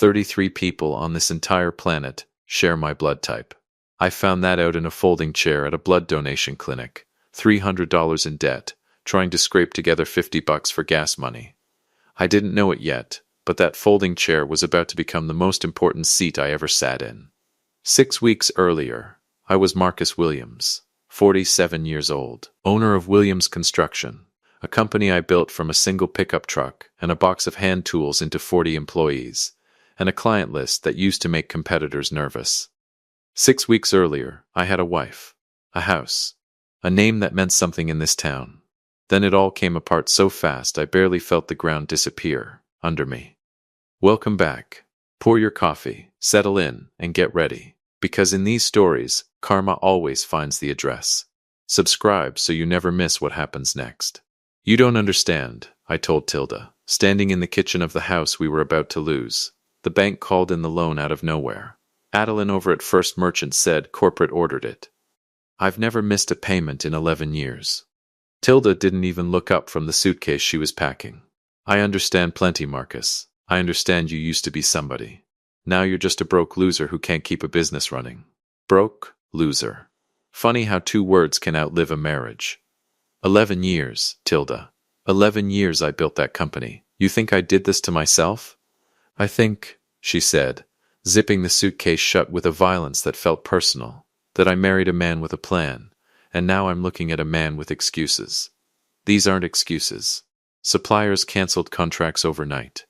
33 people on this entire planet share my blood type. I found that out in a folding chair at a blood donation clinic, $300 in debt, trying to scrape together $50 for gas money. I didn't know it yet, but that folding chair was about to become the most important seat I ever sat in. 6 weeks earlier, I was Marcus Williams, 47 years old, owner of Williams Construction, a company I built from a single pickup truck and a box of hand tools into 40 employees, and a client list that used to make competitors nervous. 6 weeks earlier, I had a wife, a house, a name that meant something in this town. Then it all came apart so fast I barely felt the ground disappear under me. Welcome back. Pour your coffee, settle in, and get ready, because in these stories, karma always finds the address. Subscribe so you never miss what happens next. You don't understand, I told Tilda, standing in the kitchen of the house we were about to lose. The bank called in the loan out of nowhere. Adeline over at First Merchant said corporate ordered it. I've never missed a payment in 11 years. Tilda didn't even look up from the suitcase she was packing. I understand plenty, Marcus. I understand you used to be somebody. Now you're just a broke loser who can't keep a business running. Broke, loser. Funny how 2 words can outlive a marriage. 11 years, Tilda. 11 years I built that company. You think I did this to myself? I think, she said, zipping the suitcase shut with a violence that felt personal, that I married a man with a plan, and now I'm looking at a man with excuses. These aren't excuses. Suppliers canceled contracts overnight.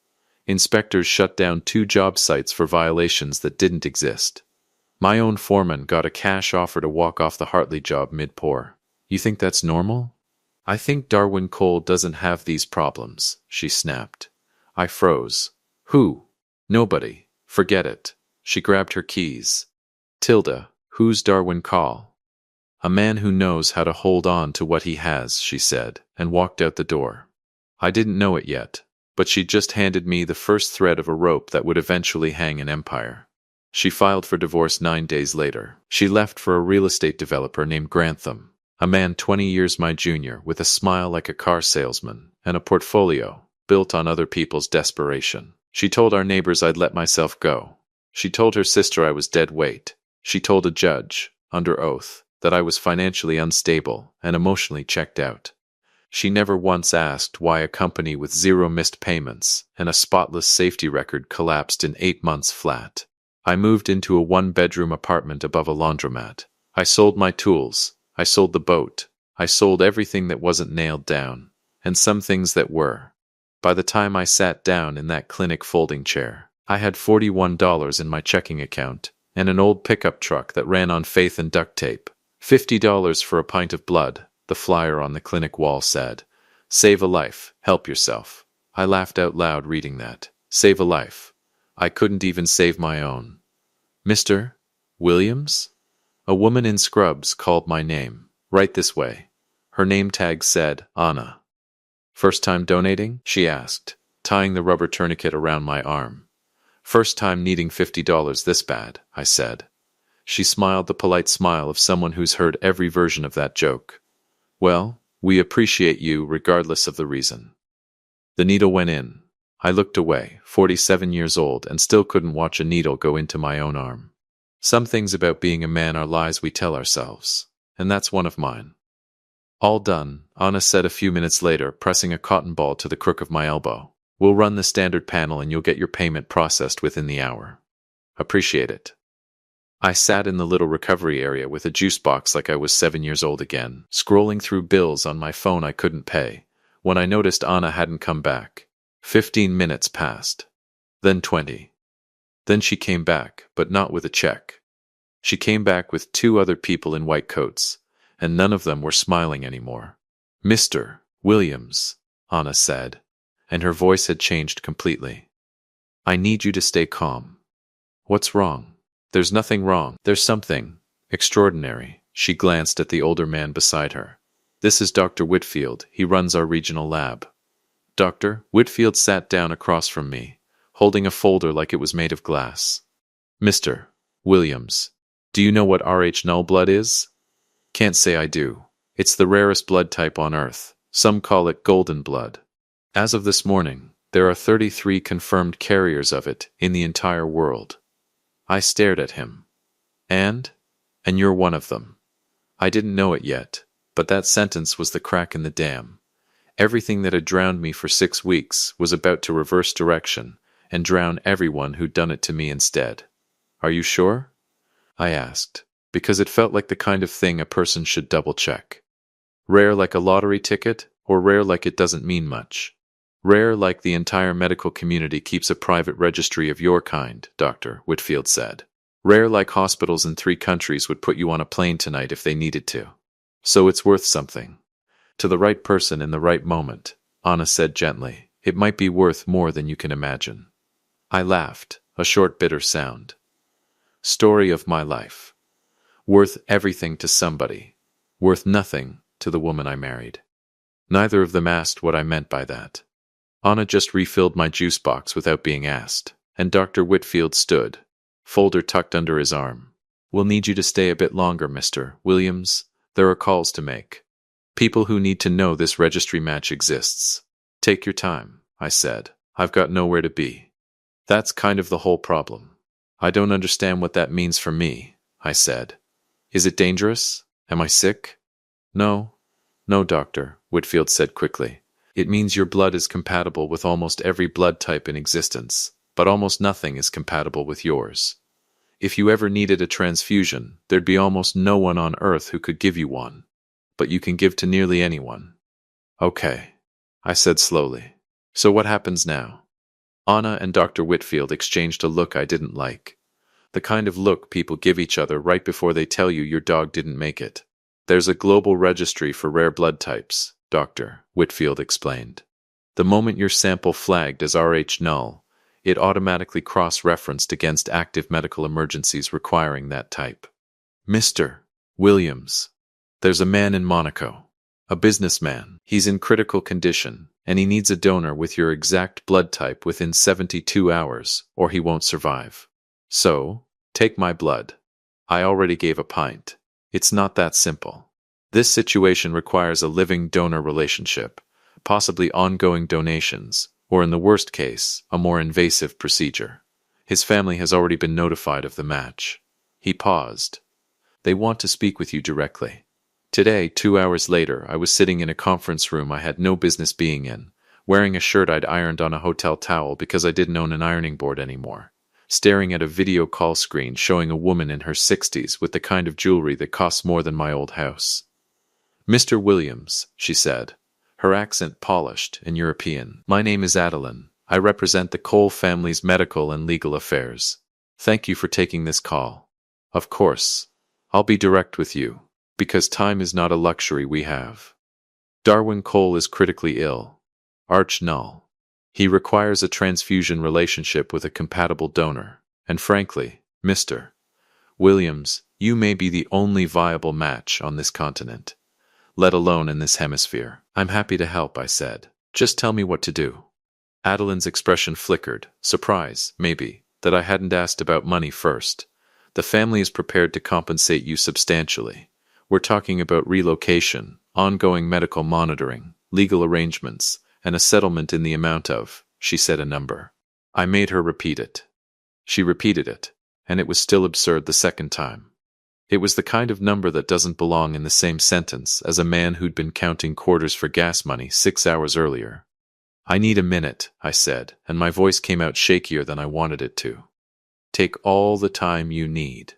Inspectors shut down 2 job sites for violations that didn't exist. My own foreman got a cash offer to walk off the Hartley job mid-pour. You think that's normal? I think Darwin Cole doesn't have these problems, she snapped. I froze. Who? Nobody. Forget it. She grabbed her keys. Tilda, who's Darwin Cole? A man who knows how to hold on to what he has, she said, and walked out the door. I didn't know it yet, but she'd just handed me the first thread of a rope that would eventually hang an empire. She filed for divorce 9 days later. She left for a real estate developer named Grantham, a man 20 years my junior with a smile like a car salesman and a portfolio built on other people's desperation. She told our neighbors I'd let myself go. She told her sister I was dead weight. She told a judge, under oath, that I was financially unstable and emotionally checked out. She never once asked why a company with 0 missed payments and a spotless safety record collapsed in 8 months flat. I moved into a 1-bedroom apartment above a laundromat. I sold my tools. I sold the boat. I sold everything that wasn't nailed down, and some things that were. By the time I sat down in that clinic folding chair, I had $41 in my checking account and an old pickup truck that ran on faith and duct tape. $50 for a pint of blood, the flyer on the clinic wall said. Save a life, help yourself. I laughed out loud reading that. Save a life. I couldn't even save my own. Mr. Williams? A woman in scrubs called my name. Right this way. Her name tag said, Anna. First time donating? She asked, tying the rubber tourniquet around my arm. First time needing $50 this bad, I said. She smiled the polite smile of someone who's heard every version of that joke. Well, we appreciate you regardless of the reason. The needle went in. I looked away, 47 years old, and still couldn't watch a needle go into my own arm. Some things about being a man are lies we tell ourselves, and that's one of mine. All done, Anna said a few minutes later, pressing a cotton ball to the crook of my elbow. We'll run the standard panel and you'll get your payment processed within the hour. Appreciate it. I sat in the little recovery area with a juice box like I was 7 years old again, scrolling through bills on my phone I couldn't pay, when I noticed Anna hadn't come back. 15 minutes passed. Then 20. Then she came back, but not with a check. She came back with 2 other people in white coats, and none of them were smiling anymore. Mr. Williams, Anna said, and her voice had changed completely. I need you to stay calm. What's wrong? There's nothing wrong. There's something extraordinary. She glanced at the older man beside her. This is Dr. Whitfield. He runs our regional lab. Dr. Whitfield sat down across from me, holding a folder like it was made of glass. Mr. Williams, do you know what Rh null blood is? Can't say I do. It's the rarest blood type on Earth. Some call it golden blood. As of this morning, There are 33 confirmed carriers of it in the entire world. I stared at him. And you're one of them. I didn't know it yet, but that sentence was the crack in the dam. Everything that had drowned me for 6 weeks was about to reverse direction and drown everyone who'd done it to me instead. Are you sure? I asked, because it felt like the kind of thing a person should double-check. Rare like a lottery ticket, or rare like it doesn't mean much? Rare like the entire medical community keeps a private registry of your kind, Dr. Whitfield said. Rare like hospitals in 3 countries would put you on a plane tonight if they needed to. So it's worth something. To the right person in the right moment, Anna said gently. It might be worth more than you can imagine. I laughed, a short bitter sound. Story of my life. Worth everything to somebody. Worth nothing to the woman I married. Neither of them asked what I meant by that. Anna just refilled my juice box without being asked, and Dr. Whitfield stood, folder tucked under his arm. We'll need you to stay a bit longer, Mr. Williams. There are calls to make. People who need to know this registry match exists. Take your time, I said. I've got nowhere to be. That's kind of the whole problem. I don't understand what that means for me, I said. Is it dangerous? Am I sick? No, doctor, Whitfield said quickly. It means your blood is compatible with almost every blood type in existence, but almost nothing is compatible with yours. If you ever needed a transfusion, there'd be almost no one on Earth who could give you one. But you can give to nearly anyone. Okay, I said slowly. So what happens now? Anna and Dr. Whitfield exchanged a look I didn't like. The kind of look people give each other right before they tell you your dog didn't make it. There's a global registry for rare blood types, Dr. Whitfield explained. The moment your sample flagged as Rh null, it automatically cross-referenced against active medical emergencies requiring that type. Mr. Williams, there's a man in Monaco, a businessman. He's in critical condition, and he needs a donor with your exact blood type within 72 hours, or he won't survive. So, take my blood. I already gave a pint. It's not that simple. This situation requires a living donor relationship, possibly ongoing donations, or in the worst case, a more invasive procedure. His family has already been notified of the match. He paused. They want to speak with you directly. Today, 2 hours later, I was sitting in a conference room I had no business being in, wearing a shirt I'd ironed on a hotel towel because I didn't own an ironing board anymore, staring at a video call screen showing a woman in her 60s with the kind of jewelry that costs more than my old house. Mr. Williams, she said, her accent polished and European. My name is Adeline. I represent the Cole family's medical and legal affairs. Thank you for taking this call. Of course, I'll be direct with you, because time is not a luxury we have. Darwin Cole is critically ill. Rh null. He requires a transfusion relationship with a compatible donor, and frankly, Mr. Williams, you may be the only viable match on this continent, let alone in this hemisphere. I'm happy to help, I said. Just tell me what to do. Adeline's expression flickered, surprise, maybe, that I hadn't asked about money first. The family is prepared to compensate you substantially. We're talking about relocation, ongoing medical monitoring, legal arrangements, and a settlement in the amount of, she said a number. I made her repeat it. She repeated it, and it was still absurd the second time. It was the kind of number that doesn't belong in the same sentence as a man who'd been counting quarters for gas money 6 hours earlier. I need a minute, I said, and my voice came out shakier than I wanted it to. Take all the time you need.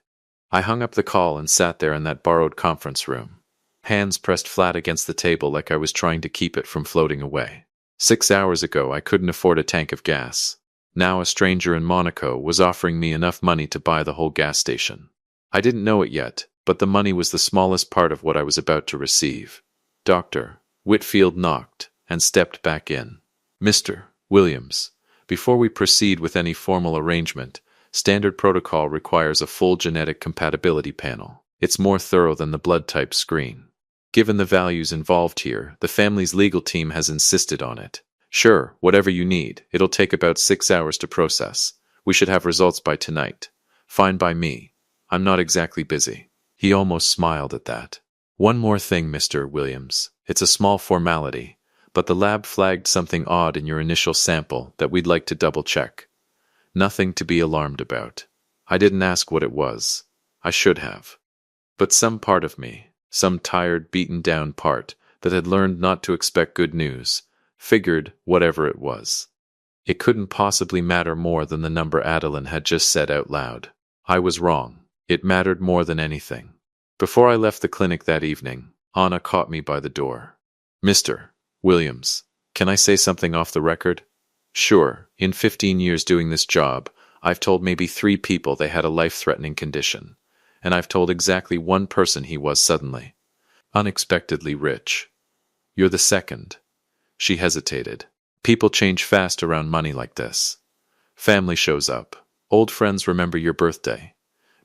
I hung up the call and sat there in that borrowed conference room, hands pressed flat against the table like I was trying to keep it from floating away. 6 hours ago, I couldn't afford a tank of gas. Now a stranger in Monaco was offering me enough money to buy the whole gas station. I didn't know it yet, but the money was the smallest part of what I was about to receive. Dr. Whitfield knocked and stepped back in. Mr. Williams, before we proceed with any formal arrangement, standard protocol requires a full genetic compatibility panel. It's more thorough than the blood type screen. Given the values involved here, the family's legal team has insisted on it. Sure, whatever you need, it'll take about 6 hours to process. We should have results by tonight. Fine by me. I'm not exactly busy. He almost smiled at that. One more thing, Mr. Williams. It's a small formality, but the lab flagged something odd in your initial sample that we'd like to double-check. Nothing to be alarmed about. I didn't ask what it was. I should have. But some part of me, some tired, beaten-down part that had learned not to expect good news, figured whatever it was. It couldn't possibly matter more than the number Adeline had just said out loud. I was wrong. It mattered more than anything. Before I left the clinic that evening, Anna caught me by the door. "Mr. Williams, can I say something off the record?" "Sure, in 15 years doing this job, I've told maybe 3 people they had a life-threatening condition, and I've told exactly one person he was suddenly unexpectedly rich. You're the second." She hesitated. "People change fast around money like this. Family shows up. Old friends remember your birthday.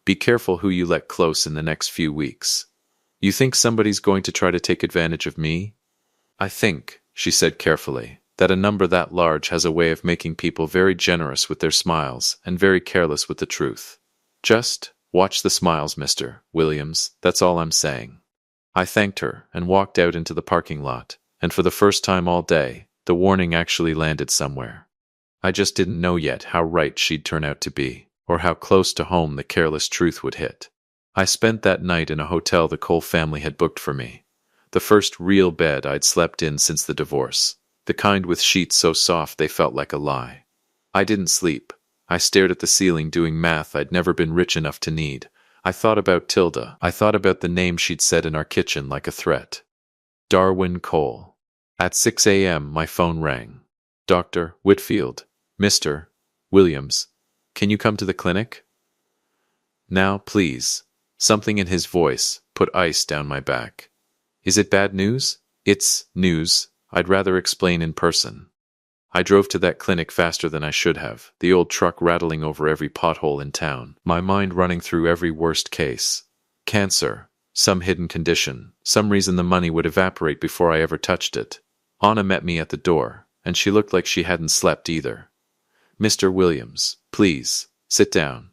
Be careful who you let close in the next few weeks. You think somebody's going to try to take advantage of me?" "I think," she said carefully, "that a number that large has a way of making people very generous with their smiles and very careless with the truth. Just watch the smiles, Mr. Williams, that's all I'm saying." I thanked her and walked out into the parking lot, and for the first time all day, the warning actually landed somewhere. I just didn't know yet how right she'd turn out to be, or how close to home the careless truth would hit. I spent that night in a hotel the Cole family had booked for me. The first real bed I'd slept in since the divorce. The kind with sheets so soft they felt like a lie. I didn't sleep. I stared at the ceiling doing math I'd never been rich enough to need. I thought about Tilda. I thought about the name she'd said in our kitchen like a threat. Darwin Cole. At 6 a.m. my phone rang. "Dr. Whitfield. Mr. Williams. Can you come to the clinic?" "Now, please." Something in his voice put ice down my back. "Is it bad news?" "It's news. I'd rather explain in person." I drove to that clinic faster than I should have, the old truck rattling over every pothole in town, my mind running through every worst case. Cancer, some hidden condition, some reason the money would evaporate before I ever touched it. Anna met me at the door, and she looked like she hadn't slept either. "Mr. Williams, please, sit down.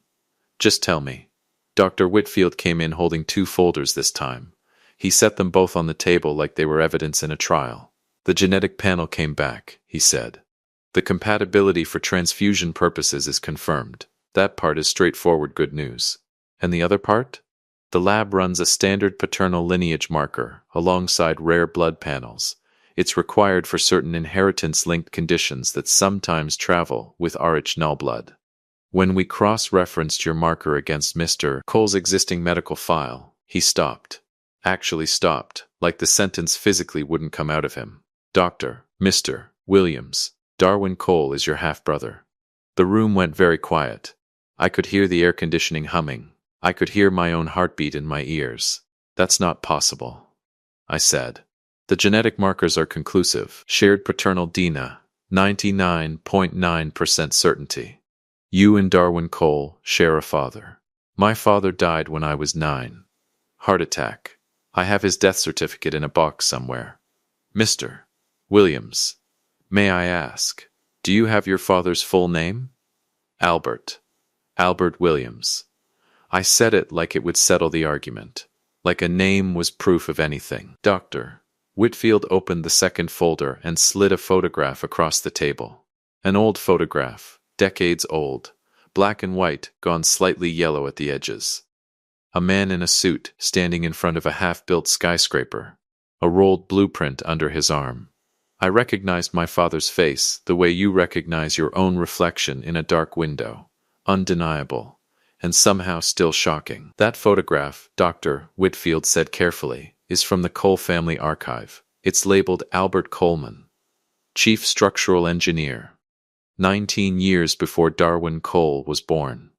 Just tell me." Dr. Whitfield came in holding 2 folders this time. He set them both on the table like they were evidence in a trial. "The genetic panel came back," he said. "The compatibility for transfusion purposes is confirmed. That part is straightforward good news. And the other part? The lab runs a standard paternal lineage marker alongside rare blood panels. It's required for certain inheritance-linked conditions that sometimes travel with Rh null blood. When we cross-referenced your marker against Mr. Cole's existing medical file, he stopped. Actually stopped, like the sentence physically wouldn't come out of him. Dr. Mr. Williams, Darwin Cole is your half-brother." The room went very quiet. I could hear the air conditioning humming. I could hear my own heartbeat in my ears. "That's not possible," I said. "The genetic markers are conclusive. Shared paternal DNA, 99.9% certainty. You and Darwin Cole share a father. My father died when I was 9. Heart attack. I have his death certificate in a box somewhere. Mr. Williams, may I ask, do you have your father's full name?" "Albert. Albert Williams." I said it like it would settle the argument, like a name was proof of anything. Dr. Whitfield opened the second folder and slid a photograph across the table. An old photograph, decades old, black and white, gone slightly yellow at the edges. A man in a suit standing in front of a half-built skyscraper, a rolled blueprint under his arm. I recognized my father's face the way you recognize your own reflection in a dark window. Undeniable, and somehow still shocking. "That photograph," Dr. Whitfield said carefully, "is from the Cole family archive. It's labeled Albert Coleman, Chief Structural Engineer, 19 years before Darwin Cole was born."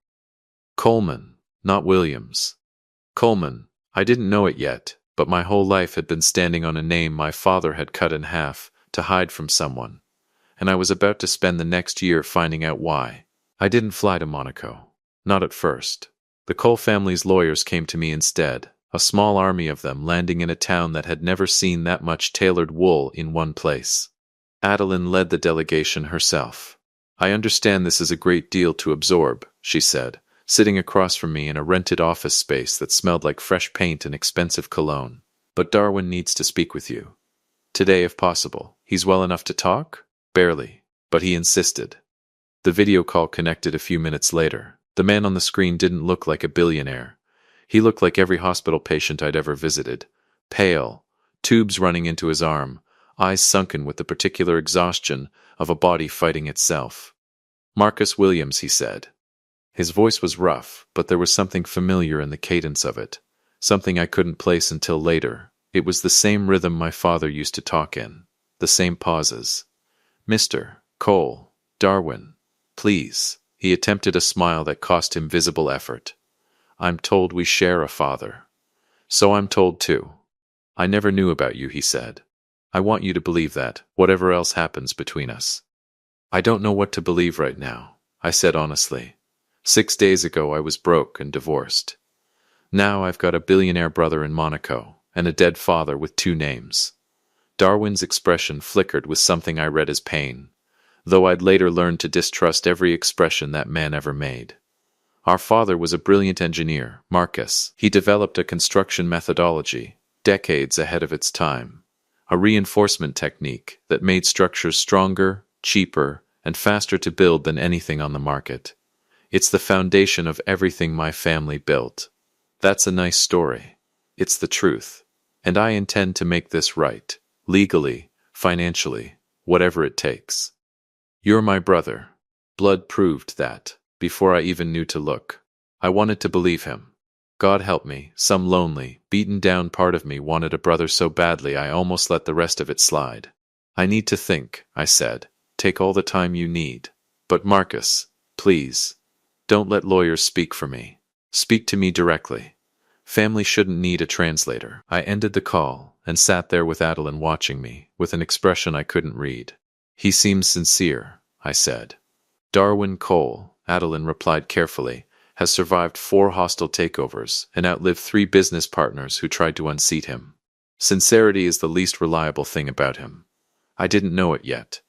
Coleman, not Williams. Coleman. I didn't know it yet, but my whole life had been standing on a name my father had cut in half to hide from someone, and I was about to spend the next year finding out why. I didn't fly to Monaco. Not at first. The Cole family's lawyers came to me instead, a small army of them landing in a town that had never seen that much tailored wool in one place. Adeline led the delegation herself. "I understand this is a great deal to absorb," she said, sitting across from me in a rented office space that smelled like fresh paint and expensive cologne. "But Darwin needs to speak with you." Today, if possible. He's well enough to talk? Barely. But he insisted. The video call connected a few minutes later. The man on the screen didn't look like a billionaire. He looked like every hospital patient I'd ever visited. Pale, tubes running into his arm, eyes sunken with the particular exhaustion of a body fighting itself. "Marcus Williams," he said. His voice was rough, but there was something familiar in the cadence of it, something I couldn't place until later. It was the same rhythm my father used to talk in, the same pauses. "Mr. Cole, Darwin, please." He attempted a smile that cost him visible effort. "I'm told we share a father." "So I'm told too." "I never knew about you," he said. "I want you to believe that, whatever else happens between us." "I don't know what to believe right now," I said honestly. 6 days ago I was broke and divorced. Now I've got a billionaire brother in Monaco, and a dead father with 2 names. Darwin's expression flickered with something I read as pain, though I'd later learned to distrust every expression that man ever made. "Our father was a brilliant engineer, Marcus. He developed a construction methodology, decades ahead of its time, a reinforcement technique that made structures stronger, cheaper, and faster to build than anything on the market. It's the foundation of everything my family built. That's a nice story. It's the truth. And I intend to make this right, legally, financially, whatever it takes. You're my brother." Blood proved that, before I even knew to look. I wanted to believe him. God help me, some lonely, beaten down part of me wanted a brother so badly I almost let the rest of it slide. "I need to think," I said. "Take all the time you need. But Marcus, please, don't let lawyers speak for me. Speak to me directly. Family shouldn't need a translator." I ended the call and sat there with Adeline watching me, with an expression I couldn't read. "He seems sincere," I said. "Darwin Cole," Adeline replied carefully, "has survived 4 hostile takeovers and outlived 3 business partners who tried to unseat him. Sincerity is the least reliable thing about him." I didn't know it yet,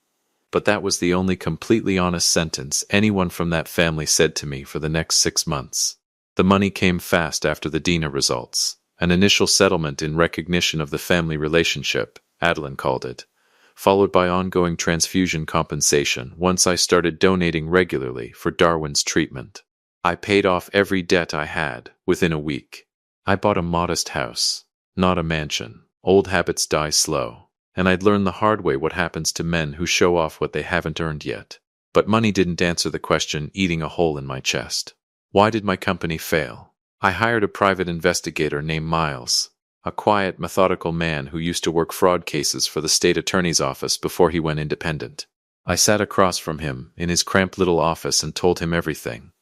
but that was the only completely honest sentence anyone from that family said to me for the next 6 months. The money came fast after the Dina results, an initial settlement in recognition of the family relationship, Adeline called it, followed by ongoing transfusion compensation once I started donating regularly for Darwin's treatment. I paid off every debt I had within a week. I bought a modest house, not a mansion. Old habits die slow, and I'd learned the hard way what happens to men who show off what they haven't earned yet. But money didn't answer the question eating a hole in my chest. Why did my company fail? I hired a private investigator named Miles, a quiet, methodical man who used to work fraud cases for the state attorney's office before he went independent. I sat across from him in his cramped little office and told him everything.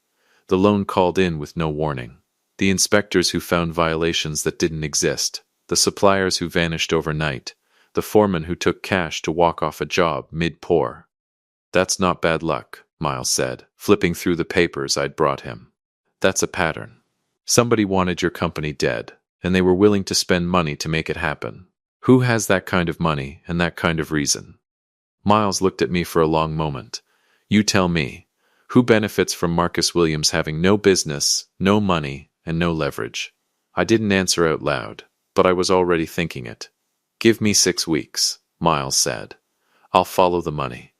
The loan called in with no warning. The inspectors who found violations that didn't exist. The suppliers who vanished overnight. The foreman who took cash to walk off a job mid-pour. "That's not bad luck," Miles said, flipping through the papers I'd brought him. "That's a pattern. Somebody wanted your company dead, and they were willing to spend money to make it happen. Who has that kind of money and that kind of reason?" Miles looked at me for a long moment. "You tell me. Who benefits from Marcus Williams having no business, no money, and no leverage?" I didn't answer out loud, but I was already thinking it. "Give me 6 weeks," Miles said. "I'll follow the money."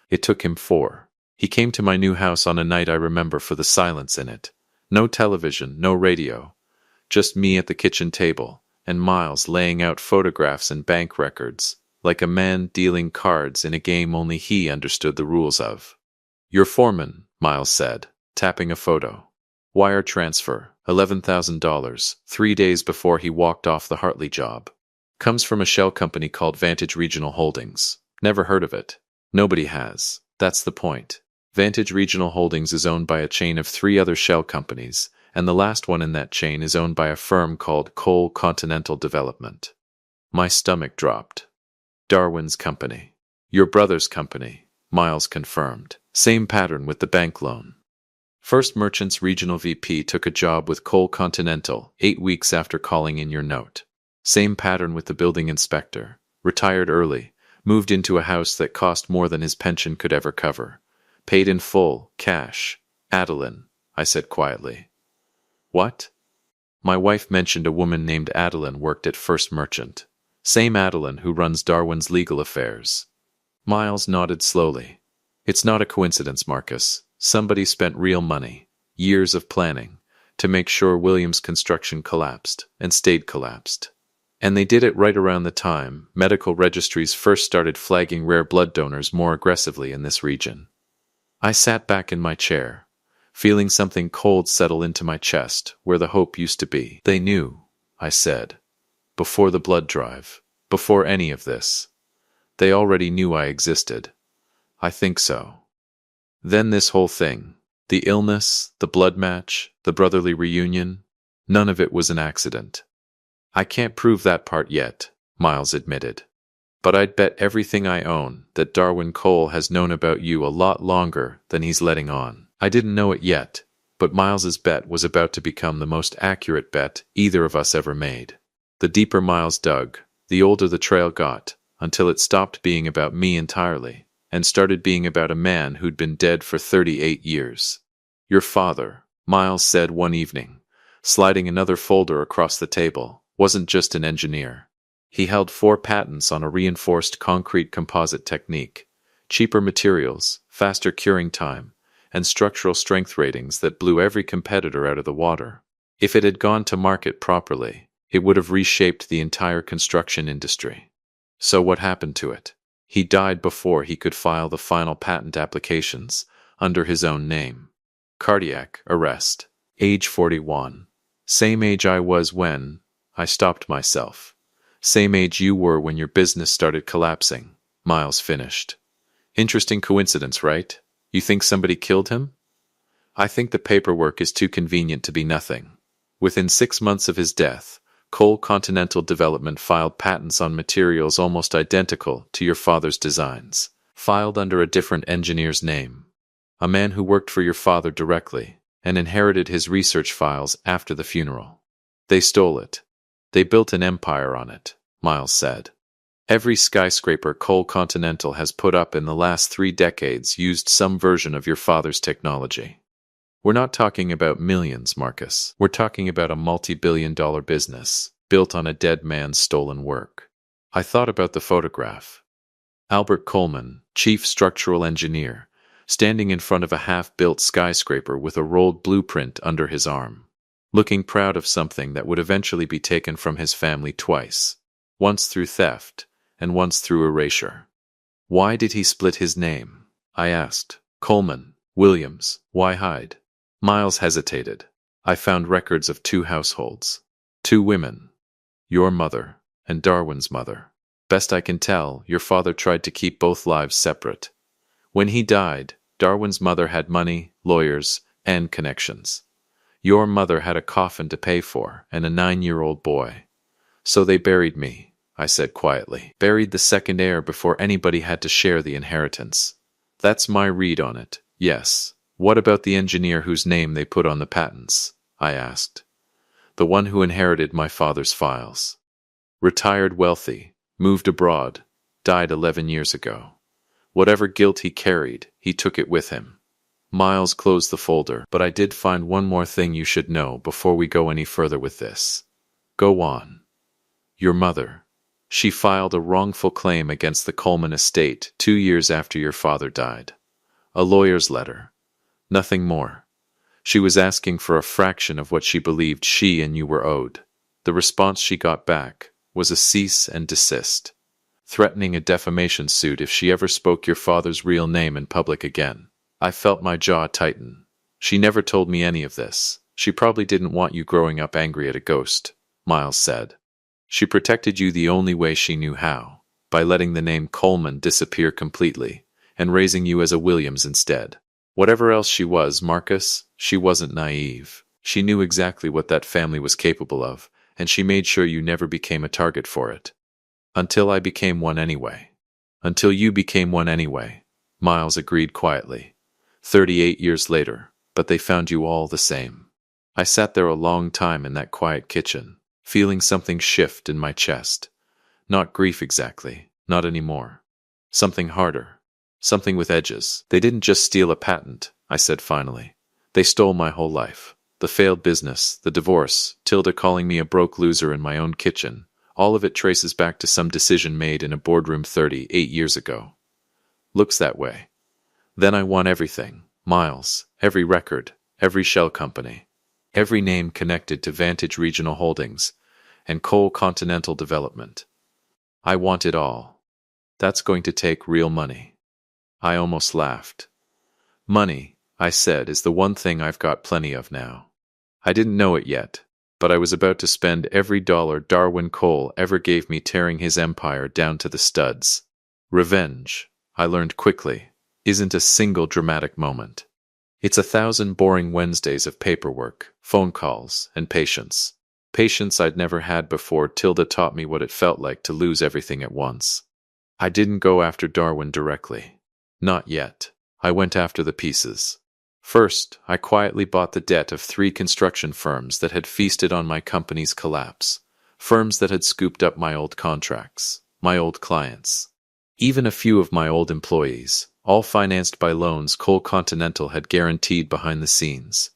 It took him 4. He came to my new house on a night I remember for the silence in it. No television, no radio. Just me at the kitchen table, and Miles laying out photographs and bank records, like a man dealing cards in a game only he understood the rules of. "Your foreman," Miles said, tapping a photo. "Wire transfer, $11,000, 3 days before he walked off the Hartley job. Comes from a shell company called Vantage Regional Holdings. Never heard of it. Nobody has. That's the point. Vantage Regional Holdings is owned by a chain of 3 other shell companies, and the last one in that chain is owned by a firm called Cole Continental Development." My stomach dropped. "Darwin's company." "Your brother's company," Miles confirmed. "Same pattern with the bank loan. First Merchants Regional VP took a job with Cole Continental 8 weeks after calling in your note. Same pattern with the building inspector. Retired early, moved into a house that cost more than his pension could ever cover. Paid in full, cash. Adeline," I said quietly. "What?" My wife mentioned a woman named Adeline worked at First Merchant. Same Adeline who runs Darwin's legal affairs. Miles nodded slowly. It's not a coincidence, Marcus. Somebody spent real money, years of planning, to make sure Williams' construction collapsed, and stayed collapsed. And they did it right around the time medical registries first started flagging rare blood donors more aggressively in this region. I sat back in my chair, feeling something cold settle into my chest where the hope used to be. They knew, I said. Before the blood drive, before any of this. They already knew I existed. I think so. Then this whole thing, the illness, the blood match, the brotherly reunion, none of it was an accident. I can't prove that part yet, Miles admitted. But I'd bet everything I own that Darwin Cole has known about you a lot longer than he's letting on. I didn't know it yet, but Miles's bet was about to become the most accurate bet either of us ever made. The deeper Miles dug, the older the trail got, until it stopped being about me entirely, and started being about a man who'd been dead for 38 years. Your father, Miles said one evening, sliding another folder across the table, wasn't just an engineer. He held 4 patents on a reinforced concrete composite technique, cheaper materials, faster curing time, and structural strength ratings that blew every competitor out of the water. If it had gone to market properly, it would have reshaped the entire construction industry. So what happened to it? He died before he could file the final patent applications under his own name. Cardiac arrest. Age 41. Same age I was when I stopped myself. Same age you were when your business started collapsing, Miles finished. Interesting coincidence, right? You think somebody killed him? I think the paperwork is too convenient to be nothing. Within 6 months of his death, Cole Continental Development filed patents on materials almost identical to your father's designs, filed under a different engineer's name. A man who worked for your father directly and inherited his research files after the funeral. They stole it. They built an empire on it, Miles said. Every skyscraper Cole Continental has put up in the last 3 decades used some version of your father's technology. We're not talking about millions, Marcus. We're talking about a multi-billion-dollar business built on a dead man's stolen work. I thought about the photograph. Albert Coleman, chief structural engineer, standing in front of a half-built skyscraper with a rolled blueprint under his arm, looking proud of something that would eventually be taken from his family twice, once through theft and once through erasure. Why did he split his name? I asked. Coleman, Williams, why hide? Miles hesitated. I found records of 2 households. 2 women. Your mother and Darwin's mother. Best I can tell, your father tried to keep both lives separate. When he died, Darwin's mother had money, lawyers, and connections. Your mother had a coffin to pay for and a 9-year-old boy. So they buried me, I said quietly. Buried the second heir before anybody had to share the inheritance. That's my read on it, yes. What about the engineer whose name they put on the patents? I asked. The one who inherited my father's files. Retired wealthy, moved abroad, died 11 years ago. Whatever guilt he carried, he took it with him. Miles closed the folder, but I did find one more thing you should know before we go any further with this. Go on. Your mother. She filed a wrongful claim against the Coleman estate 2 years after your father died. A lawyer's letter. Nothing more. She was asking for a fraction of what she believed she and you were owed. The response she got back was a cease and desist, threatening a defamation suit if she ever spoke your father's real name in public again. I felt my jaw tighten. She never told me any of this. She probably didn't want you growing up angry at a ghost, Miles said. She protected you the only way she knew how, by letting the name Coleman disappear completely and raising you as a Williams instead. Whatever else she was, Marcus, she wasn't naive. She knew exactly what that family was capable of, and she made sure you never became a target for it. Until I became one anyway. Until you became one anyway, Miles agreed quietly. 38 years later, but they found you all the same. I sat there a long time in that quiet kitchen, feeling something shift in my chest. Not grief exactly, not anymore. Something harder. Something with edges. They didn't just steal a patent, I said finally. They stole my whole life. The failed business, the divorce, Tilda calling me a broke loser in my own kitchen, All of it traces back to some decision made in a boardroom 38 years ago. Looks that way. Then I won everything. Miles, every record, every shell company, every name connected to Vantage Regional Holdings and Coal Continental Development. I want it all. That's going to take real money. I almost laughed. Money, I said, is the one thing I've got plenty of now. I didn't know it yet, but I was about to spend every dollar Darwin Cole ever gave me tearing his empire down to the studs. Revenge, I learned quickly, isn't a single dramatic moment. It's 1,000 boring Wednesdays of paperwork, phone calls, and patience. Patience I'd never had before. Tilda taught me what it felt like to lose everything at once. I didn't go after Darwin directly. Not yet. I went after the pieces. First, I quietly bought the debt of 3 construction firms that had feasted on my company's collapse. Firms that had scooped up my old contracts, my old clients, even a few of my old employees, all financed by loans Coal Continental had guaranteed behind the scenes.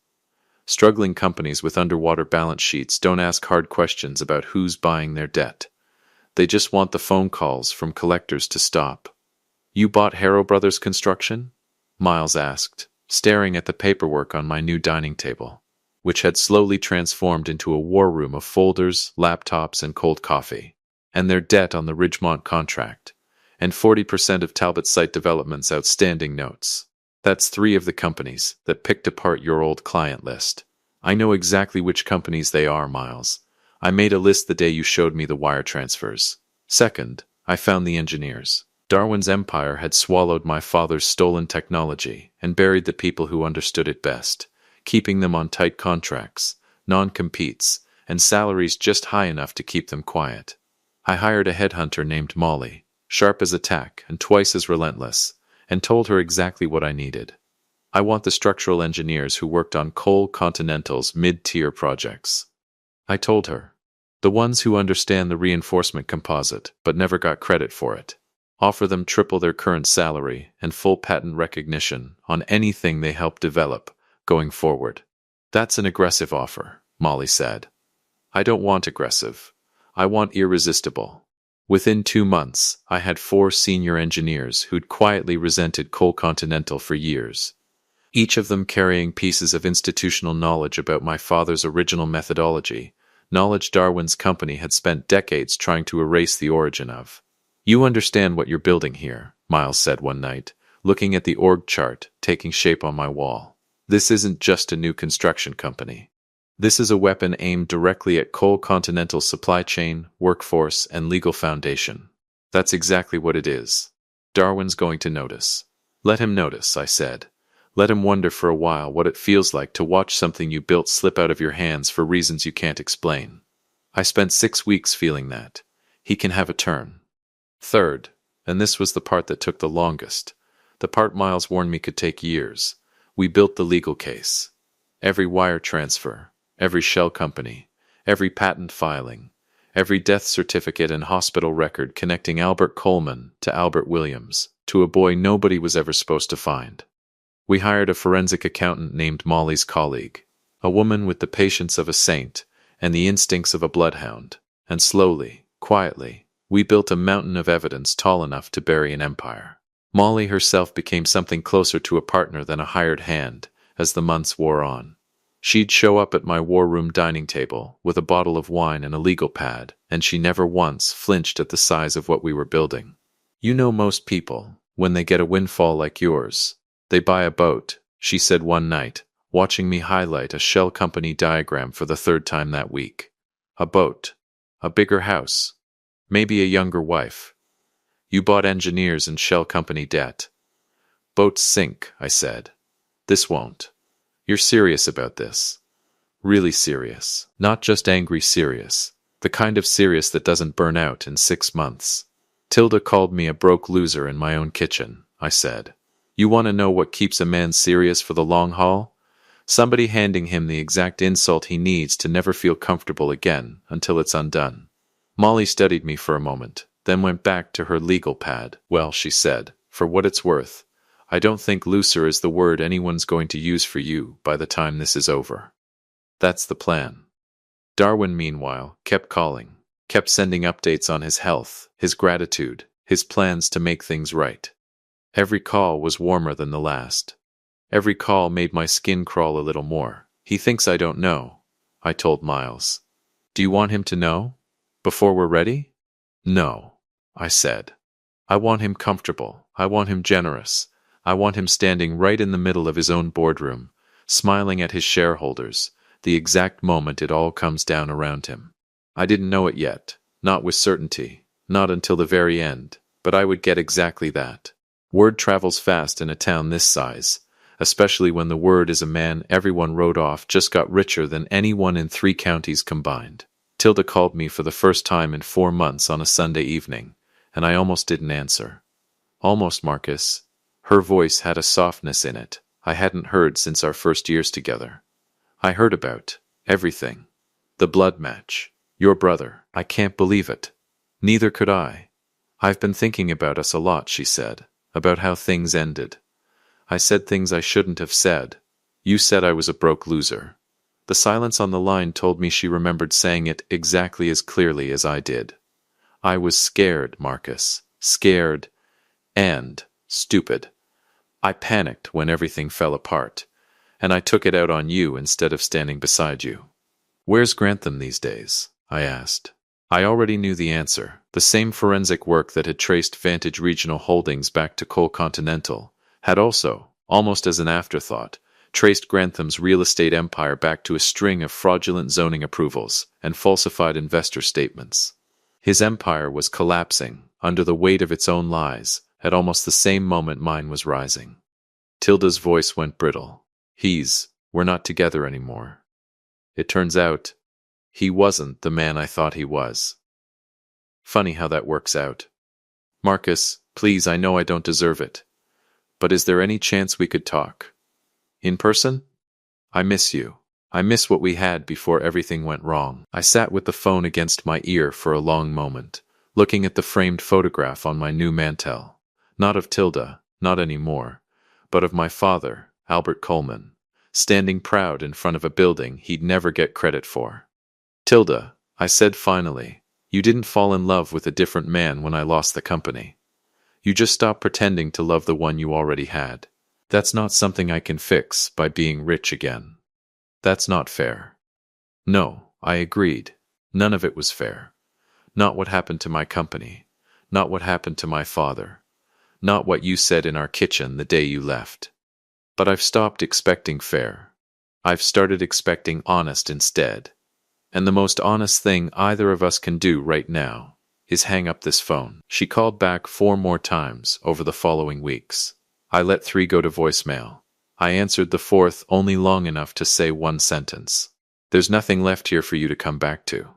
Struggling companies with underwater balance sheets don't ask hard questions about who's buying their debt. They just want the phone calls from collectors to stop. You bought Harrow Brothers Construction? Miles asked, staring at the paperwork on my new dining table, which had slowly transformed into a war room of folders, laptops, and cold coffee, and their debt on the Ridgemont contract, and 40% of Talbot Site Development's outstanding notes. That's 3 of the companies that picked apart your old client list. I know exactly which companies they are, Miles. I made a list the day you showed me the wire transfers. Second, I found the engineers. Darwin's empire had swallowed my father's stolen technology and buried the people who understood it best, keeping them on tight contracts, non-competes, and salaries just high enough to keep them quiet. I hired a headhunter named Molly, sharp as a tack and twice as relentless, and told her exactly what I needed. I want the structural engineers who worked on Coal Continental's mid-tier projects. I told her. The ones who understand the reinforcement composite but never got credit for it. Offer them triple their current salary and full patent recognition on anything they help develop going forward. That's an aggressive offer, Molly said. I don't want aggressive. I want irresistible. Within 2 months, I had 4 senior engineers who'd quietly resented Coal Continental for years, each of them carrying pieces of institutional knowledge about my father's original methodology, knowledge Darwin's company had spent decades trying to erase the origin of. You understand what you're building here, Miles said one night, looking at the org chart taking shape on my wall. This isn't just a new construction company. This is a weapon aimed directly at Coal Continental's supply chain, workforce, and legal foundation. That's exactly what it is. Darwin's going to notice. Let him notice, I said. Let him wonder for a while what it feels like to watch something you built slip out of your hands for reasons you can't explain. I spent 6 weeks feeling that. He can have a turn. Third, and this was the part that took the longest, the part Miles warned me could take years, we built the legal case. Every wire transfer, every shell company, every patent filing, every death certificate and hospital record connecting Albert Coleman to Albert Williams, to a boy nobody was ever supposed to find. We hired a forensic accountant named Molly's colleague, a woman with the patience of a saint and the instincts of a bloodhound, and slowly, quietly, we built a mountain of evidence tall enough to bury an empire. Molly herself became something closer to a partner than a hired hand as the months wore on. She'd show up at my war room dining table with a bottle of wine and a legal pad, and she never once flinched at the size of what we were building. You know, most people, when they get a windfall like yours, they buy a boat, she said one night, watching me highlight a shell company diagram for the 3rd time that week. A boat. A bigger house. Maybe a younger wife. You bought engineers and shell company debt. Boats sink, I said. This won't. You're serious about this. Really serious. Not just angry serious. The kind of serious that doesn't burn out in 6 months. Tilda called me a broke loser in my own kitchen, I said. You want to know what keeps a man serious for the long haul? Somebody handing him the exact insult he needs to never feel comfortable again until it's undone. Molly studied me for a moment, then went back to her legal pad. Well, she said, for what it's worth, I don't think looser is the word anyone's going to use for you by the time this is over. That's the plan. Darwin, meanwhile, kept calling. kept sending updates on his health, his gratitude, his plans to make things right. Every call was warmer than the last. Every call made my skin crawl a little more. He thinks I don't know, I told Miles. Do you want him to know? Before we're ready? No, I said. I want him comfortable. I want him generous. I want him standing right in the middle of his own boardroom, smiling at his shareholders, the exact moment it all comes down around him. I didn't know it yet, not with certainty, not until the very end, but I would get exactly that. Word travels fast in a town this size, especially when the word is a man everyone wrote off just got richer than anyone in 3 counties combined. Tilda called me for the first time in 4 months on a Sunday evening, and I almost didn't answer. Almost, Marcus. Her voice had a softness in it I hadn't heard since our first years together. I heard about everything. The blood match. Your brother. I can't believe it. Neither could I. I've been thinking about us a lot, she said, about how things ended. I said things I shouldn't have said. You said I was a broke loser. The silence on the line told me she remembered saying it exactly as clearly as I did. I was scared, Marcus. Scared and stupid. I panicked when everything fell apart, and I took it out on you instead of standing beside you. Where's Grantham these days? I asked. I already knew the answer. The same forensic work that had traced Vantage Regional Holdings back to Coal Continental had also, almost as an afterthought, traced Grantham's real estate empire back to a string of fraudulent zoning approvals and falsified investor statements. His empire was collapsing under the weight of its own lies at almost the same moment mine was rising. Tilda's voice went brittle. We're not together anymore. It turns out, he wasn't the man I thought he was. Funny how that works out. Marcus, please, I know I don't deserve it. But is there any chance we could talk? In person? I miss you. I miss what we had before everything went wrong. I sat with the phone against my ear for a long moment, looking at the framed photograph on my new mantel. Not of Tilda, not anymore, but of my father, Albert Coleman, standing proud in front of a building he'd never get credit for. Tilda, I said finally, you didn't fall in love with a different man when I lost the company. You just stopped pretending to love the one you already had. That's not something I can fix by being rich again. That's not fair. No, I agreed. None of it was fair. Not what happened to my company. Not what happened to my father. Not what you said in our kitchen the day you left. But I've stopped expecting fair. I've started expecting honest instead. And the most honest thing either of us can do right now is hang up this phone. She called back 4 more times over the following weeks. I let 3 go to voicemail. I answered the 4th only long enough to say one sentence. There's nothing left here for you to come back to.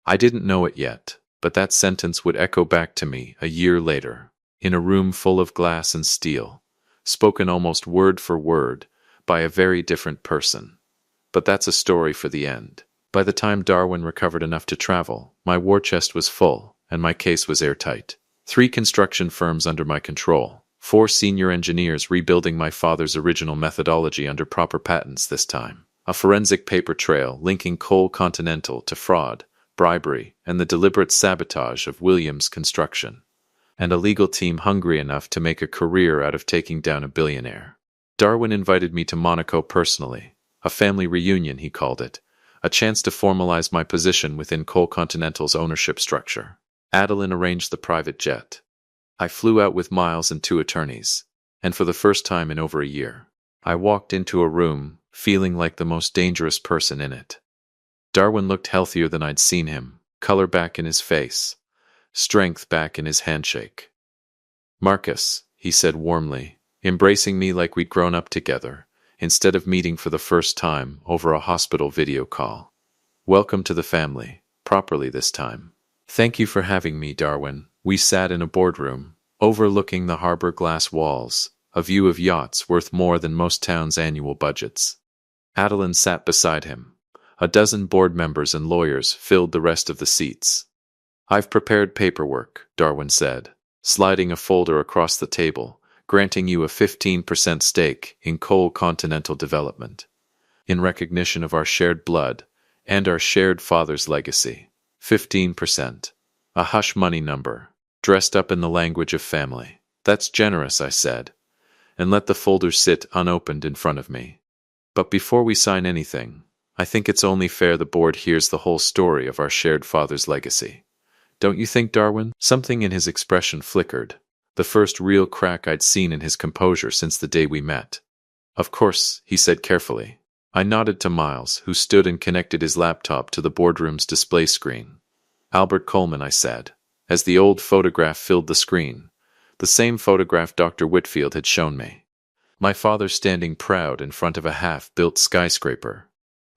I didn't know it yet, but that sentence would echo back to me a year later, in a room full of glass and steel, spoken almost word for word by a very different person. But that's a story for the end. By the time Darwin recovered enough to travel, my war chest was full, and my case was airtight. 3 construction firms under my control. 4 senior engineers rebuilding my father's original methodology under proper patents this time. A forensic paper trail linking Coal Continental to fraud, bribery, and the deliberate sabotage of Williams Construction. And a legal team hungry enough to make a career out of taking down a billionaire. Darwin invited me to Monaco personally. A family reunion, he called it. A chance to formalize my position within Coal Continental's ownership structure. Adeline arranged the private jet. I flew out with Miles and 2 attorneys, and for the first time in over a year, I walked into a room feeling like the most dangerous person in it. Darwin looked healthier than I'd seen him, color back in his face, strength back in his handshake. Marcus, he said warmly, embracing me like we'd grown up together, instead of meeting for the first time over a hospital video call. Welcome to the family, properly this time. Thank you for having me, Darwin. We sat in a boardroom, overlooking the harbor glass walls, a view of yachts worth more than most towns' annual budgets. Adeline sat beside him. A dozen board members and lawyers filled the rest of the seats. I've prepared paperwork, Darwin said, sliding a folder across the table, granting you a 15% stake in Coal Continental Development, in recognition of our shared blood and our shared father's legacy. 15%. A hush money number, dressed up in the language of family. That's generous, I said, and let the folder sit unopened in front of me. But before we sign anything, I think it's only fair the board hears the whole story of our shared father's legacy. Don't you think, Darwin? Something in his expression flickered, the first real crack I'd seen in his composure since the day we met. Of course, he said carefully. I nodded to Miles, who stood and connected his laptop to the boardroom's display screen. Albert Coleman, I said, as the old photograph filled the screen, the same photograph Dr. Whitfield had shown me. My father standing proud in front of a half-built skyscraper.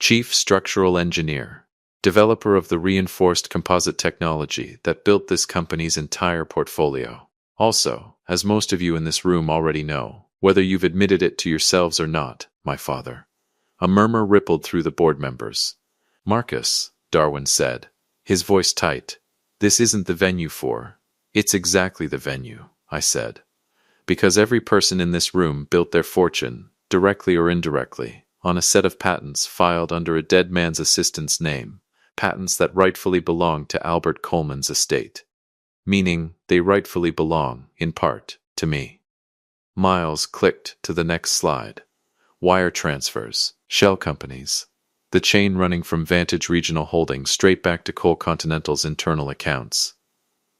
Chief structural engineer, developer of the reinforced composite technology that built this company's entire portfolio. Also, as most of you in this room already know, whether you've admitted it to yourselves or not, my father. A murmur rippled through the board members. Marcus, Darwin said, his voice tight. This isn't the venue for. It's exactly the venue, I said. Because every person in this room built their fortune, directly or indirectly, on a set of patents filed under a dead man's assistant's name, patents that rightfully belong to Albert Coleman's estate. Meaning, they rightfully belong, in part, to me. Miles clicked to the next slide. Wire transfers, shell companies. The chain running from Vantage Regional Holdings straight back to Coal Continental's internal accounts.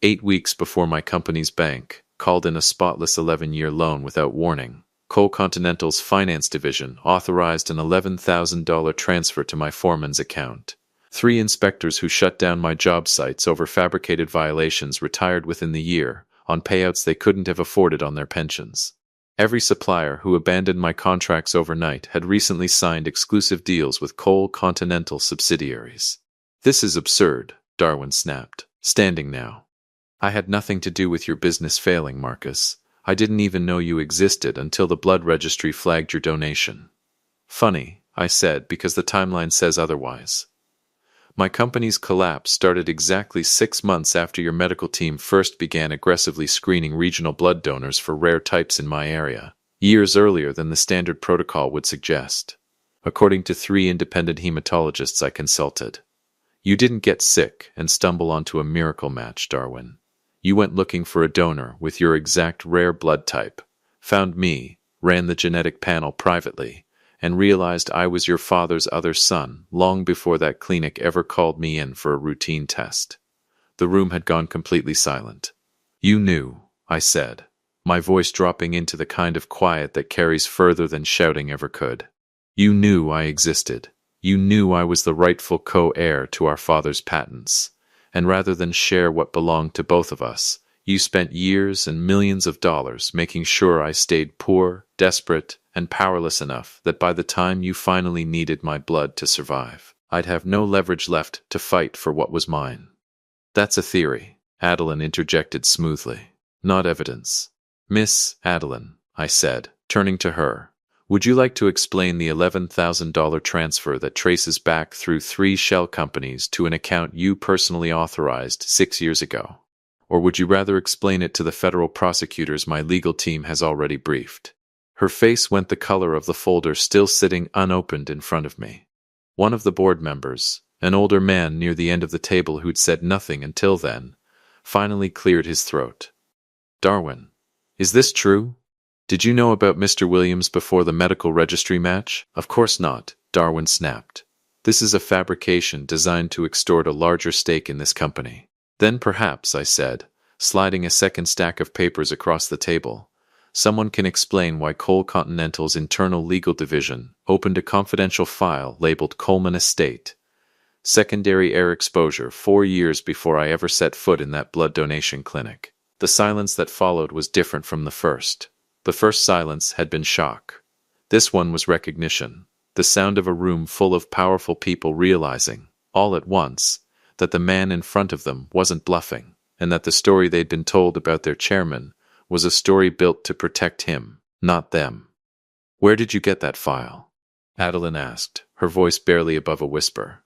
8 weeks before my company's bank called in a spotless 11-year loan without warning, Coal Continental's finance division authorized an $11,000 transfer to my foreman's account. 3 inspectors who shut down my job sites over fabricated violations retired within the year, on payouts they couldn't have afforded on their pensions. Every supplier who abandoned my contracts overnight had recently signed exclusive deals with Coal Continental subsidiaries. This is absurd, Darwin snapped, standing now. I had nothing to do with your business failing, Marcus. I didn't even know you existed until the blood registry flagged your donation. Funny, I said, because the timeline says otherwise. My company's collapse started exactly 6 months after your medical team first began aggressively screening regional blood donors for rare types in my area, years earlier than the standard protocol would suggest. According to 3 independent hematologists I consulted. You didn't get sick and stumble onto a miracle match, Darwin. You went looking for a donor with your exact rare blood type, found me, ran the genetic panel privately, and realized I was your father's other son long before that clinic ever called me in for a routine test. The room had gone completely silent. You knew, I said, my voice dropping into the kind of quiet that carries further than shouting ever could. You knew I existed. You knew I was the rightful co-heir to our father's patents. And rather than share what belonged to both of us, you spent years and millions of dollars making sure I stayed poor, desperate, and powerless enough that by the time you finally needed my blood to survive, I'd have no leverage left to fight for what was mine. That's a theory, Adeline interjected smoothly, not evidence. Miss Adeline, I said, turning to her, would you like to explain the $11,000 transfer that traces back through 3 shell companies to an account you personally authorized 6 years ago? Or would you rather explain it to the federal prosecutors my legal team has already briefed? Her face went the color of the folder still sitting unopened in front of me. One of the board members, an older man near the end of the table who'd said nothing until then, finally cleared his throat. Darwin, is this true? Did you know about Mr. Williams before the medical registry match? Of course not, Darwin snapped. This is a fabrication designed to extort a larger stake in this company. Then perhaps, I said, sliding a second stack of papers across the table, someone can explain why Coal Continental's internal legal division opened a confidential file labeled Coleman Estate, secondary air exposure 4 years before I ever set foot in that blood donation clinic. The silence that followed was different from the first. The first silence had been shock. This one was recognition, the sound of a room full of powerful people realizing, all at once, that the man in front of them wasn't bluffing, and that the story they'd been told about their chairman was a story built to protect him, not them. Where did you get that file? Adeline asked, her voice barely above a whisper.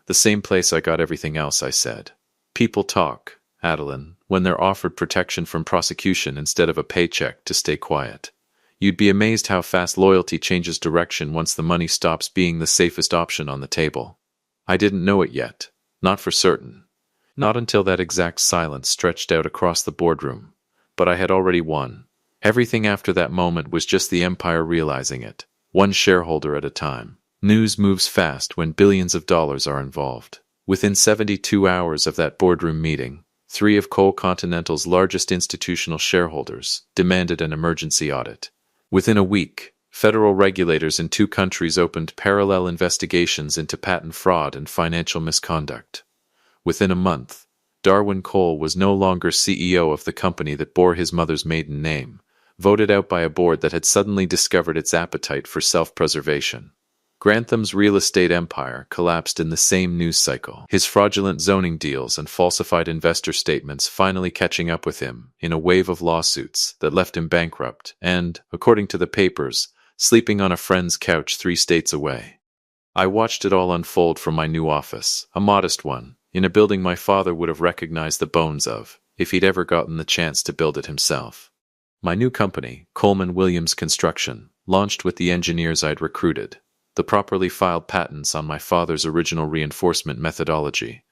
The same place I got everything else, I said. People talk, Adeline, when they're offered protection from prosecution instead of a paycheck to stay quiet. You'd be amazed how fast loyalty changes direction once the money stops being the safest option on the table. I didn't know it yet, not for certain, Not until that exact silence stretched out across the boardroom. But I had already won. Everything after that moment was just the empire realizing it, one shareholder at a time. News moves fast when billions of dollars are involved. Within 72 hours of that boardroom meeting, 3 of Coal Continental's largest institutional shareholders demanded an emergency audit. Within a week, federal regulators in 2 countries opened parallel investigations into patent fraud and financial misconduct. Within a month, Darwin Cole was no longer CEO of the company that bore his mother's maiden name, voted out by a board that had suddenly discovered its appetite for self-preservation. Grantham's real estate empire collapsed in the same news cycle, his fraudulent zoning deals and falsified investor statements finally catching up with him in a wave of lawsuits that left him bankrupt and, according to the papers, sleeping on a friend's couch 3 states away. I watched it all unfold from my new office, a modest one, in a building my father would have recognized the bones of, if he'd ever gotten the chance to build it himself. My new company, Coleman Williams Construction, launched with the engineers I'd recruited, the properly filed patents on my father's original reinforcement methodology,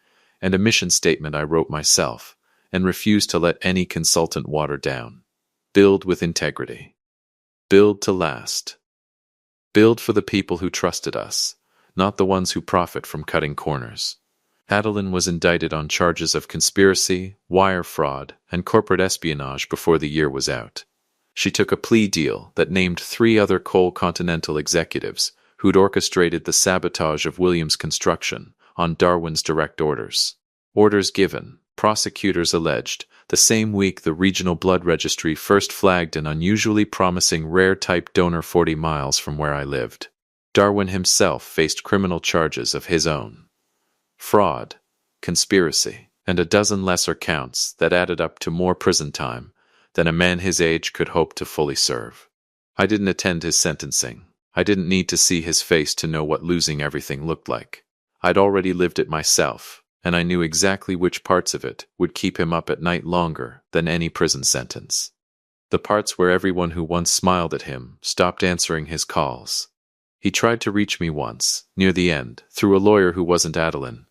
and a mission statement I wrote myself, and refused to let any consultant water down. Build with integrity. Build to last. Build for the people who trusted us, not the ones who profit from cutting corners. Adeline was indicted on charges of conspiracy, wire fraud, and corporate espionage before the year was out. She took a plea deal that named 3 other Coal Continental executives who'd orchestrated the sabotage of Williams Construction on Darwin's direct orders. Orders given, prosecutors alleged, the same week the regional blood registry first flagged an unusually promising rare type donor 40 miles from where I lived. Darwin himself faced criminal charges of his own. Fraud, conspiracy, and a dozen lesser counts that added up to more prison time than a man his age could hope to fully serve. I didn't attend his sentencing. I didn't need to see his face to know what losing everything looked like. I'd already lived it myself, and I knew exactly which parts of it would keep him up at night longer than any prison sentence. The parts where everyone who once smiled at him stopped answering his calls. He tried to reach me once, near the end, through a lawyer who wasn't Adeline.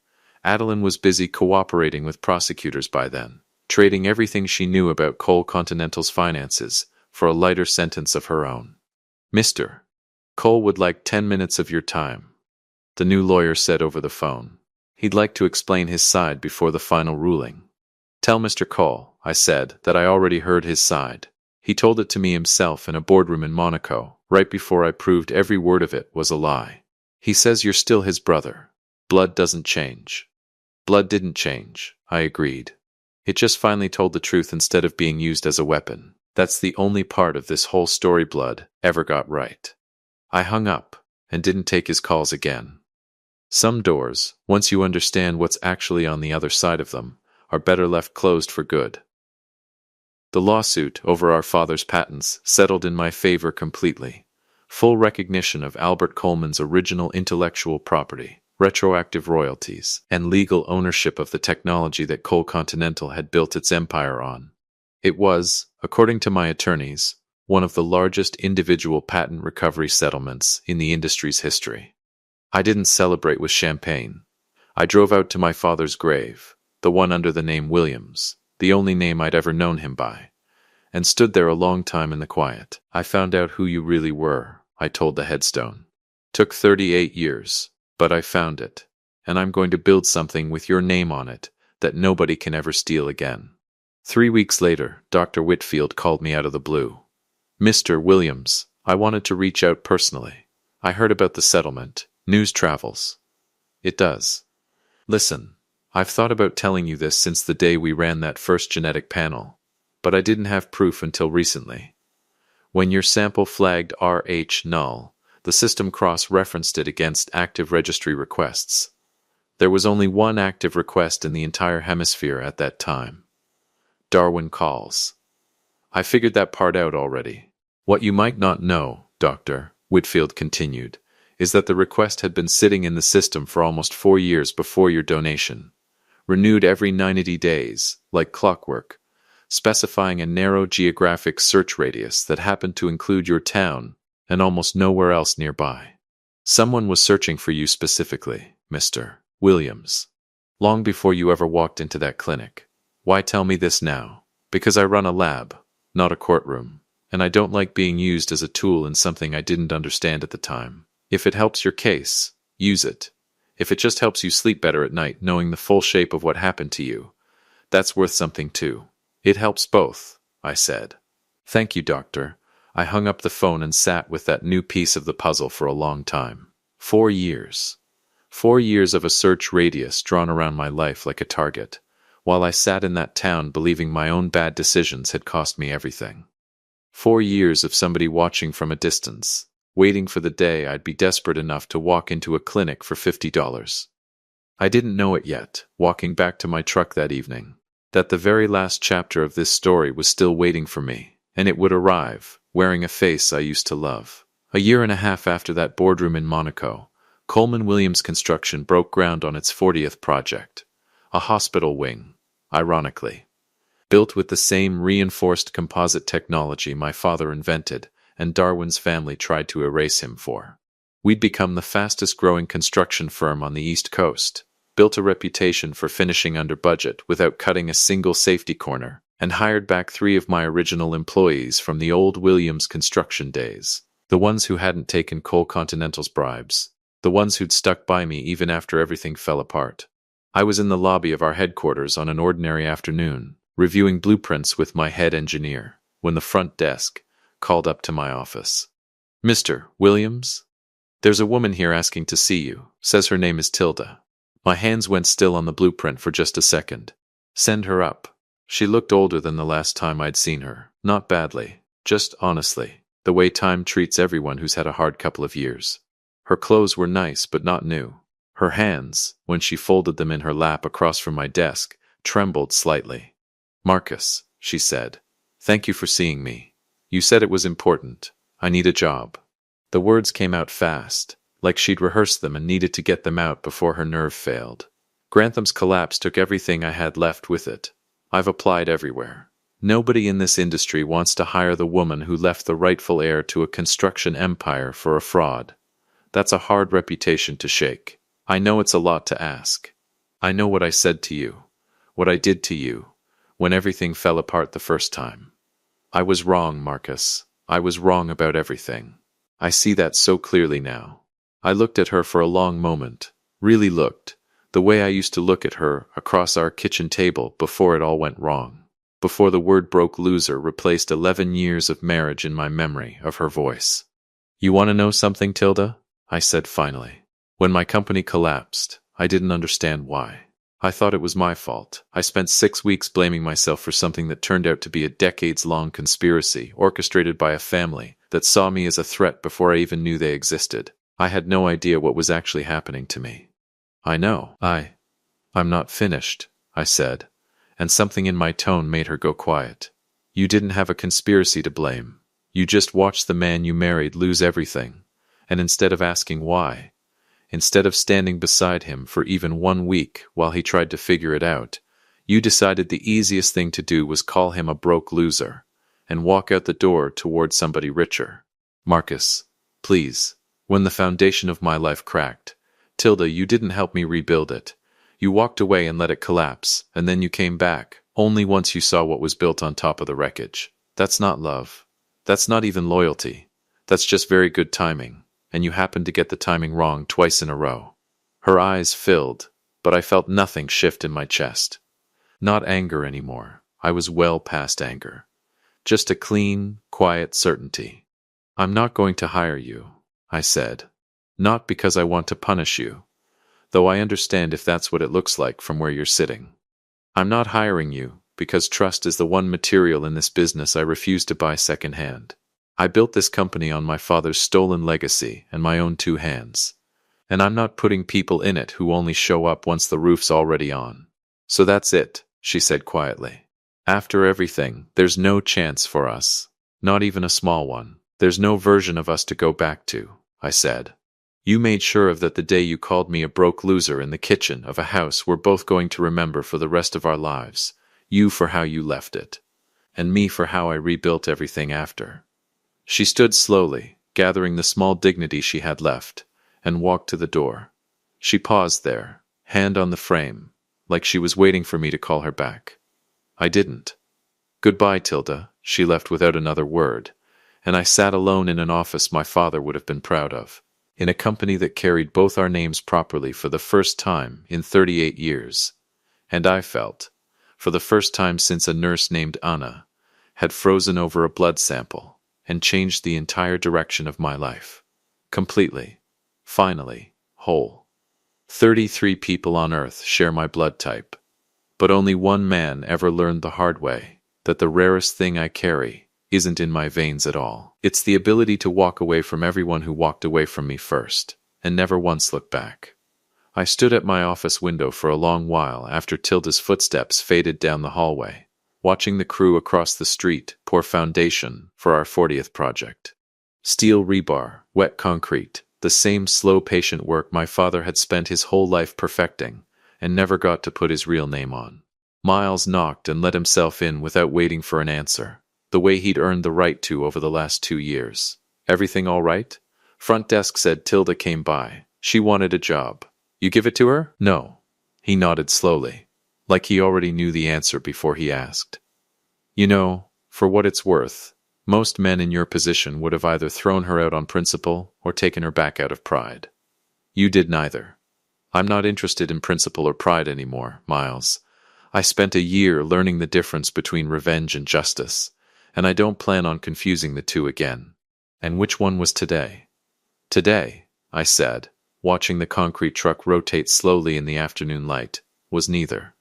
Adeline was busy cooperating with prosecutors by then, trading everything she knew about Coal Continental's finances for a lighter sentence of her own. Mr. Cole would like 10 minutes of your time, the new lawyer said over the phone. He'd like to explain his side before the final ruling. Tell Mr. Cole, I said, that I already heard his side. He told it to me himself in a boardroom in Monaco, right before I proved every word of it was a lie. He says you're still his brother. Blood doesn't change. Blood didn't change, I agreed. It just finally told the truth instead of being used as a weapon. That's the only part of this whole story blood ever got right. I hung up and didn't take his calls again. Some doors, once you understand what's actually on the other side of them, are better left closed for good. The lawsuit over our father's patents settled in my favor completely. Full recognition of Albert Coleman's original intellectual property, retroactive royalties, and legal ownership of the technology that Coal Continental had built its empire on. It was, according to my attorneys, one of the largest individual patent recovery settlements in the industry's history. I didn't celebrate with champagne. I drove out to my father's grave, the one under the name Williams, the only name I'd ever known him by, and stood there a long time in the quiet. I found out who you really were, I told the headstone. Took 38 years, but I found it, and I'm going to build something with your name on it that nobody can ever steal again. 3 weeks later, Dr. Whitfield called me out of the blue. Mr. Williams, I wanted to reach out personally. I heard about the settlement. News travels. It does. Listen, I've thought about telling you this since the day we ran that first genetic panel, but I didn't have proof until recently. When your sample flagged RH null, the system cross-referenced it against active registry requests. There was only one active request in the entire hemisphere at that time. Darwin calls. I figured that part out already. What you might not know, Doctor, Whitfield continued, is that the request had been sitting in the system for almost 4 years before your donation, renewed every 90 days, like clockwork, specifying a narrow geographic search radius that happened to include your town and almost nowhere else nearby. Someone was searching for you specifically, Mr. Williams. Long before you ever walked into that clinic. Why tell me this now? Because I run a lab, not a courtroom, and I don't like being used as a tool in something I didn't understand at the time. If it helps your case, use it. If it just helps you sleep better at night knowing the full shape of what happened to you, that's worth something too. It helps both, I said. Thank you, doctor. I hung up the phone and sat with that new piece of the puzzle for a long time. 4 years. 4 years of a search radius drawn around my life like a target, while I sat in that town believing my own bad decisions had cost me everything. 4 years of somebody watching from a distance, waiting for the day I'd be desperate enough to walk into a clinic for $50. I didn't know it yet, walking back to my truck that evening, that the very last chapter of this story was still waiting for me, and it would arrive, wearing a face I used to love. A year and a half after that boardroom in Monaco, Coleman Williams Construction broke ground on its 40th project, a hospital wing, ironically, built with the same reinforced composite technology my father invented and Darwin's family tried to erase him for. We'd become the fastest-growing construction firm on the East Coast, built a reputation for finishing under budget without cutting a single safety corner, and hired back 3 of my original employees from the old Williams construction days, the ones who hadn't taken Cole Continental's bribes, the ones who'd stuck by me even after everything fell apart. I was in the lobby of our headquarters on an ordinary afternoon, reviewing blueprints with my head engineer, when the front desk called up to my office. Mr. Williams? There's a woman here asking to see you, says her name is Tilda. My hands went still on the blueprint for just a second. Send her up. She looked older than the last time I'd seen her. Not badly, just honestly, the way time treats everyone who's had a hard couple of years. Her clothes were nice but not new. Her hands, when she folded them in her lap across from my desk, trembled slightly. Marcus, she said, thank you for seeing me. You said it was important. I need a job. The words came out fast, like she'd rehearsed them and needed to get them out before her nerve failed. Grantham's collapse took everything I had left with it. I've applied everywhere. Nobody in this industry wants to hire the woman who left the rightful heir to a construction empire for a fraud. That's a hard reputation to shake. I know it's a lot to ask. I know what I said to you, what I did to you, when everything fell apart the first time. I was wrong, Marcus. I was wrong about everything. I see that so clearly now. I looked at her for a long moment, really looked, the way I used to look at her across our kitchen table before it all went wrong, before the word broke loser replaced 11 years of marriage in my memory of her voice. You want to know something, Tilda? I said finally. When my company collapsed, I didn't understand why. I thought it was my fault. I spent 6 weeks blaming myself for something that turned out to be a decades-long conspiracy orchestrated by a family that saw me as a threat before I even knew they existed. I had no idea what was actually happening to me. I know. I'm not finished, I said, and something in my tone made her go quiet. You didn't have a conspiracy to blame. You just watched the man you married lose everything, and instead of asking why, instead of standing beside him for even 1 week while he tried to figure it out, you decided the easiest thing to do was call him a broke loser and walk out the door toward somebody richer. Marcus, please, when the foundation of my life cracked, Tilda, you didn't help me rebuild it. You walked away and let it collapse, and then you came back, only once you saw what was built on top of the wreckage. That's not love. That's not even loyalty. That's just very good timing. And you happened to get the timing wrong twice in a row. Her eyes filled, but I felt nothing shift in my chest. Not anger anymore. I was well past anger. Just a clean, quiet certainty. I'm not going to hire you, I said. Not because I want to punish you, though I understand if that's what it looks like from where you're sitting. I'm not hiring you because trust is the one material in this business I refuse to buy secondhand. I built this company on my father's stolen legacy and my own 2 hands. And I'm not putting people in it who only show up once the roof's already on. So that's it, she said quietly. After everything, there's no chance for us. Not even a small one. There's no version of us to go back to, I said. You made sure of that the day you called me a broke loser in the kitchen of a house we're both going to remember for the rest of our lives. You for how you left it. And me for how I rebuilt everything after. She stood slowly, gathering the small dignity she had left, and walked to the door. She paused there, hand on the frame, like she was waiting for me to call her back. I didn't. Goodbye, Tilda, she left without another word, and I sat alone in an office my father would have been proud of, in a company that carried both our names properly for the first time in 38 years. And I felt, for the first time since a nurse named Anna had frozen over a blood sample and changed the entire direction of my life. Completely. Finally. Whole. 33 people on Earth share my blood type. But only one man ever learned the hard way that the rarest thing I carry isn't in my veins at all. It's the ability to walk away from everyone who walked away from me first, and never once look back. I stood at my office window for a long while after Tilda's footsteps faded down the hallway, watching the crew across the street pour foundation for our 40th project. Steel rebar, wet concrete, the same slow, patient work my father had spent his whole life perfecting and never got to put his real name on. Miles knocked and let himself in without waiting for an answer, the way he'd earned the right to over the last 2 years. Everything all right? Front desk said Tilda came by. She wanted a job. You give it to her? No. He nodded slowly, like he already knew the answer before he asked. You know, for what it's worth, most men in your position would have either thrown her out on principle or taken her back out of pride. You did neither. I'm not interested in principle or pride anymore, Miles. I spent a year learning the difference between revenge and justice, and I don't plan on confusing the two again. And which one was today? Today, I said, watching the concrete truck rotate slowly in the afternoon light, was neither.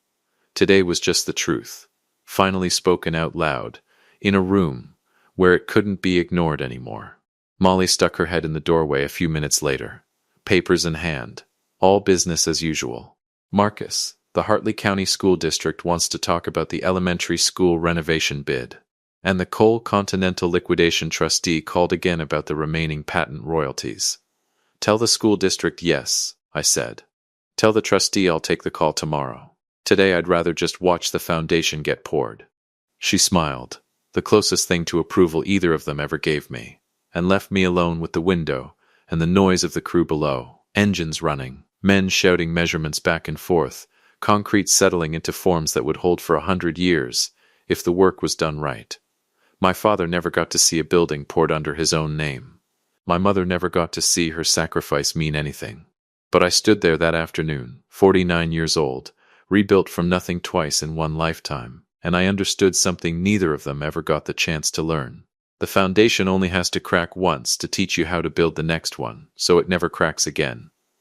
Today was just the truth, finally spoken out loud, in a room where it couldn't be ignored anymore. Molly stuck her head in the doorway a few minutes later, papers in hand, all business as usual. Marcus, the Hartley County School District wants to talk about the elementary school renovation bid. And the Coal Continental Liquidation Trustee called again about the remaining patent royalties. Tell the school district yes, I said. Tell the trustee I'll take the call tomorrow. Today I'd rather just watch the foundation get poured. She smiled, the closest thing to approval either of them ever gave me, and left me alone with the window and the noise of the crew below, engines running, men shouting measurements back and forth, concrete settling into forms that would hold for 100 years if the work was done right. My father never got to see a building poured under his own name. My mother never got to see her sacrifice mean anything. But I stood there that afternoon, 49 years old, rebuilt from nothing twice in one lifetime, and I understood something neither of them ever got the chance to learn. The foundation only has to crack once to teach you how to build the next one, so it never cracks again.